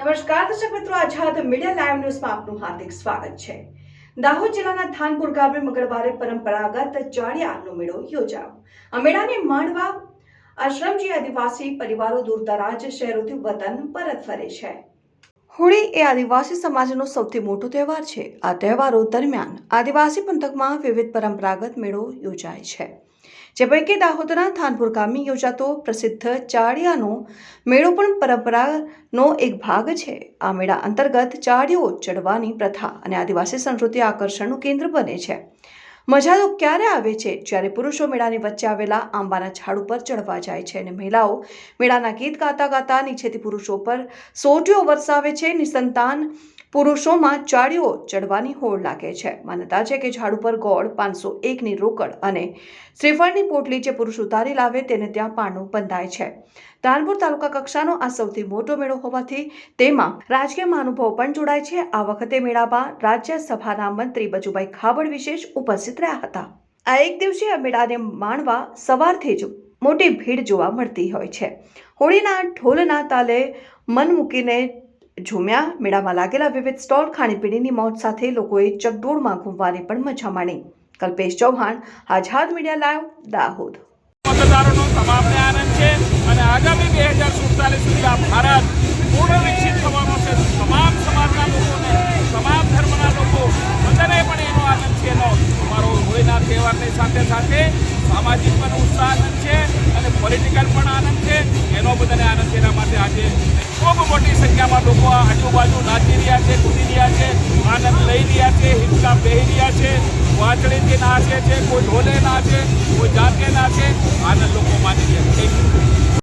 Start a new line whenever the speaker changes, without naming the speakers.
નમસ્કાર દર્શક મિત્રો, આઝાદ મીડિયા લાઈવ ન્યૂઝમાં આપનું હાર્દિક સ્વાગત છે। દાહોદ જિલ્લાના થાનપુર ગામે મંગળવારે પરંપરાગત ચાળિયાનો મેળો યોજાયો। આ મેળાને માણવા આશ્રમજી આદિવાસી પરિવારો દૂરદરાજ શહેરોથી વતન પરત ફરે છે। હોળી એ આદિવાસી સમાજનો સૌથી મોટો તહેવાર છે। આ તહેવારો દરમિયાન આદિવાસી પંથકમાં વિવિધ પરંપરાગત મેળો યોજાય છે, જે પૈકી દાહોદના થાનપુર ગામે યોજાતો પ્રસિદ્ધ ચાળિયાનો મેળો પણ પરંપરાનો એક ભાગ છે। આ મેળા અંતર્ગત ચાળીઓ ચડવાની પ્રથા અને આદિવાસી સંસ્કૃતિ આકર્ષણનું કેન્દ્ર બને છે। મજા તો ક્યારે આવે છે જ્યારે પુરુષો મેળાની વચ્ચે આવેલા આંબાના ઝાડ ઉપર ચડવા જાય છે અને મહિલાઓ મેળાના ગીત ગાતા ગાતા નીચેથી પુરુષો પર સોટીઓ વરસાવે છે। નિસંતાન પુરુષોમાં ચાળીઓ ચડવાની હોડ લાગે છે। માન્યતા છે કે ઝાડ ઉપર ગોળ 501ની રોકડ અને શ્રીફળની પોટલી જે પુરુષ ઉતારી લાવે તેને ત્યાં પારણું બંધાય છે। થાનપુર તાલુકા કક્ષાનો આ સૌથી મોટો મેળો હોવાથી તેમાં રાજકીય મહાનુભાવો પણ જોડાય છે। આ વખતે મેળામાં રાજ્યસભાના મંત્રી બચુભાઈ ખાબડ વિશેષ ઉપસ્થિત રહ્યા હતા। આ એક દિવસીય મેળાને માણવા સવારથી જ મોટી ભીડ જોવા મળતી હોય છે। હોળીના ઢોલના તાલે મન મૂકીને ઝૂમ્યા। મેળામાં લાગેલા વિવિધ સ્ટોલ ખાણીપીણીની મોજ સાથે લોકોએ ચકડોળમાં ઘૂમવાની પણ મજા માણી। કલ્પેશ ચૌહાણ, આઝાદ મીડિયા લાઈવ, દાહોદ।
મતદારોનો તમામને આનંદ છે અને આગામી 2047 સુધી આ ભારત પૂર્ણ વિકસિત થવાનો છે। તમામ સમાજના લોકોને, તમામ ધર્મના લોકો બધાને પણ એનો આનંદ છે। એનો અમારો હોળીના તહેવારની સાથે સાથે સામાજિક પણ ઉત્સાહ આનંદ છે અને પોલિટિકલ પણ આનંદ છે। એનો બધાને આનંદ છે। એના માટે આજે ખૂબ મોટી સંખ્યામાં લોકો આજુબાજુ નાચી રહ્યા છે, કૂદી રહ્યા છે, આનંદ લઈ રહ્યા છે, હિંચકા પહેરી રહ્યા છે, વાંચળીથી નાચે છે, કોઈ ઢોલે નાચે, કોઈ જાતે નાચે, આનંદ લોકો માની રહ્યા છે।